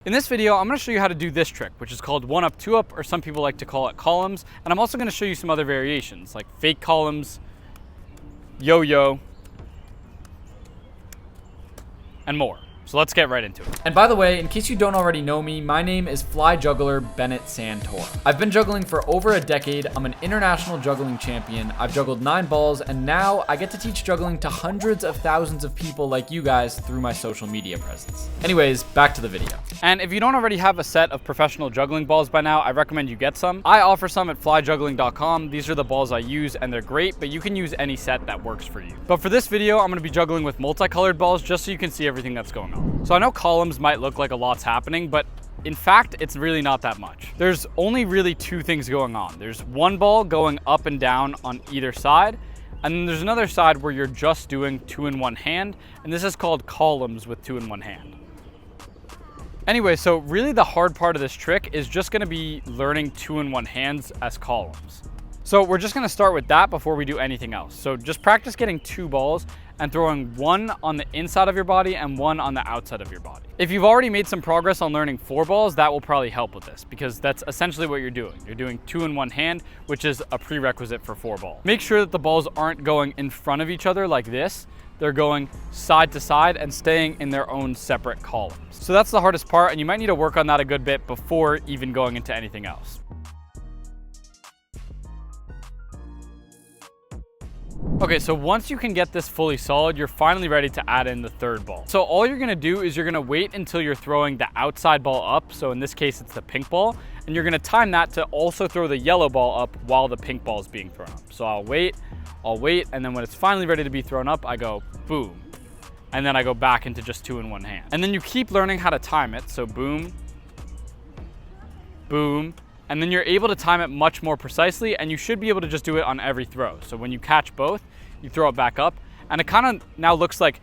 In this video, I'm going to show you how to do this trick, which is called 1-up, 2-up, or some people like to call it columns. And I'm also going to show you some other variations, like fake columns, yo-yo, and more. So let's get right into it. And by the way, in case you don't already know me, my name is Fly Juggler Bennett Santor. I've been juggling for over a decade. I'm an international juggling champion. I've juggled 9 balls, and now I get to teach juggling to hundreds of thousands of people like you guys through my social media presence. Anyways, back to the video. And if you don't already have a set of professional juggling balls by now, I recommend you get some. I offer some at flyjuggling.com. These are the balls I use, and they're great, but you can use any set that works for you. But for this video, I'm going to be juggling with multicolored balls just so you can see everything that's going on. So I know columns might look like a lot's happening, but in fact, it's really not that much. There's only really 2 things going on. There's one ball going up and down on either side, and then there's another side where you're just doing 2 in 1 hand, and this is called columns with 2 in 1 hand. Anyway, so really the hard part of this trick is just going to be learning 2 in 1 hands as columns. So we're just going to start with that before we do anything else. So just practice getting 2 balls and throwing one on the inside of your body and one on the outside of your body. If you've already made some progress on learning 4 balls, that will probably help with this, because that's essentially what you're doing. You're doing 2 in 1 hand, which is a prerequisite for 4 balls. Make sure that the balls aren't going in front of each other like this. They're going side to side and staying in their own separate columns. So that's the hardest part, and you might need to work on that a good bit before even going into anything else. Okay, so once you can get this fully solid, you're finally ready to add in the 3rd ball. So all you're gonna do is you're gonna wait until you're throwing the outside ball up. So in this case, it's the pink ball. And you're gonna time that to also throw the yellow ball up while the pink ball is being thrown up. So I'll wait, and then when it's finally ready to be thrown up, I go boom. And then I go back into just 2 in 1 hand. And then you keep learning how to time it. So boom, boom. And then you're able to time it much more precisely, and you should be able to just do it on every throw. So when you catch both, you throw it back up, and it kind of now looks like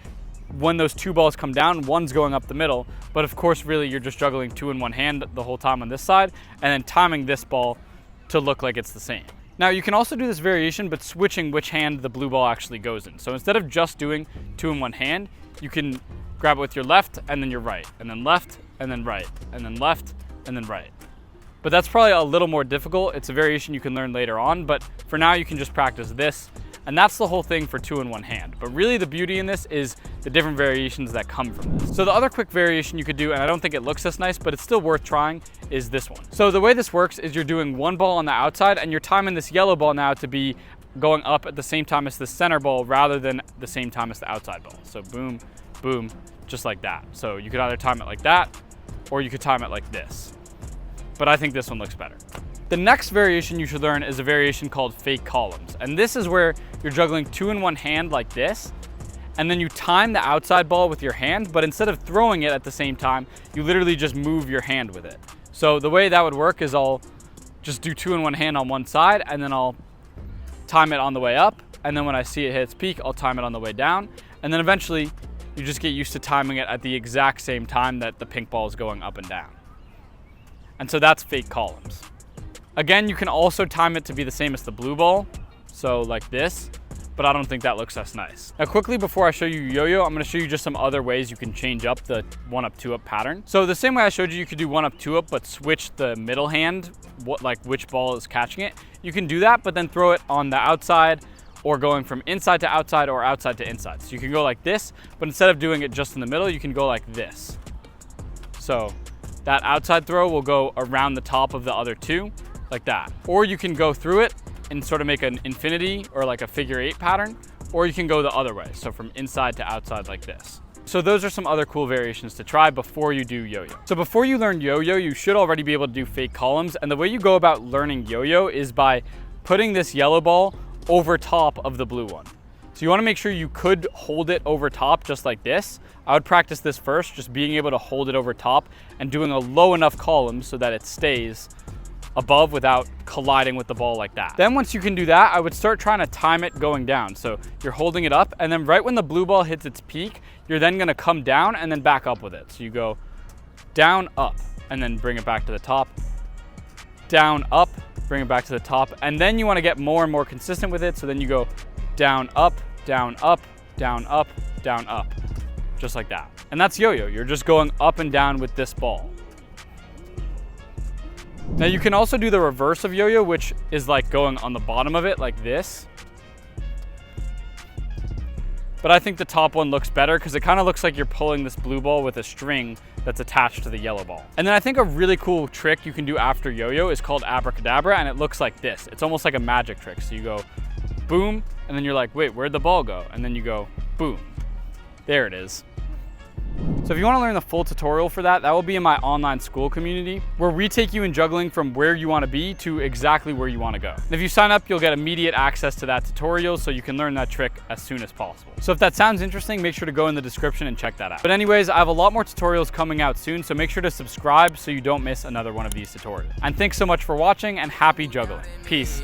when those 2 balls come down, one's going up the middle, but of course really you're just juggling 2 in 1 hand the whole time on this side, and then timing this ball to look like it's the same. Now you can also do this variation, but switching which hand the blue ball actually goes in. So instead of just doing 2 in 1 hand, you can grab it with your left and then your right, and then left and then right, and then left and then right. But that's probably a little more difficult. It's a variation you can learn later on, but for now you can just practice this. And that's the whole thing for 2 in 1 hand. But really the beauty in this is the different variations that come from this. So the other quick variation you could do, and I don't think it looks this nice, but it's still worth trying, is this one. So the way this works is you're doing 1 ball on the outside, and you're timing this yellow ball now to be going up at the same time as the center ball rather than the same time as the outside ball. So boom, boom, just like that. So you could either time it like that, or you could time it like this. But I think this one looks better. The next variation you should learn is a variation called fake columns. And this is where you're juggling 2 in 1 hand like this, and then you time the outside ball with your hand, but instead of throwing it at the same time, you literally just move your hand with it. So the way that would work is I'll just do 2 in 1 hand on one side, and then I'll time it on the way up, and then when I see it hit its peak, I'll time it on the way down, and then eventually you just get used to timing it at the exact same time that the pink ball is going up and down. And so that's fake columns. Again, you can also time it to be the same as the blue ball, so like this, but I don't think that looks as nice. Now quickly, before I show you yo-yo, I'm gonna show you just some other ways you can change up the 1-up, 2-up pattern. So the same way I showed you, you could do 1-up, 2-up, but switch the middle hand, like which ball is catching it. You can do that, but then throw it on the outside, or going from inside to outside or outside to inside. So you can go like this, but instead of doing it just in the middle, you can go like this. So that outside throw will go around the top of the other 2, like that. Or you can go through it and sort of make an infinity or like a figure 8 pattern, or you can go the other way, so from inside to outside like this. So those are some other cool variations to try before you do yo-yo. So before you learn yo-yo, you should already be able to do fake columns, and the way you go about learning yo-yo is by putting this yellow ball over top of the blue one. So you want to make sure you could hold it over top just like this. I would practice this first, just being able to hold it over top and doing a low enough column so that it stays above without colliding with the ball like that. Then once you can do that, I would start trying to time it going down. So you're holding it up, and then right when the blue ball hits its peak, you're then gonna come down and then back up with it. So you go down, up, and then bring it back to the top, down, up, bring it back to the top, and then you wanna get more and more consistent with it, so then you go down, up, down, up, down, up, down, up, just like that. And that's yo-yo, you're just going up and down with this ball. Now you can also do the reverse of yo-yo, which is like going on the bottom of it like this. But I think the top one looks better because it kind of looks like you're pulling this blue ball with a string that's attached to the yellow ball. And then I think a really cool trick you can do after yo-yo is called Abracadabra, and it looks like this. It's almost like a magic trick. So you go boom, and then you're like, wait, where'd the ball go? And then you go boom. There it is. So if you want to learn the full tutorial for that, that will be in my online school community, where we take you in juggling from where you want to be to exactly where you want to go. And if you sign up, you'll get immediate access to that tutorial so you can learn that trick as soon as possible. So if that sounds interesting, make sure to go in the description and check that out. But anyways, I have a lot more tutorials coming out soon, so make sure to subscribe so you don't miss another one of these tutorials. And thanks so much for watching, and happy juggling. Peace.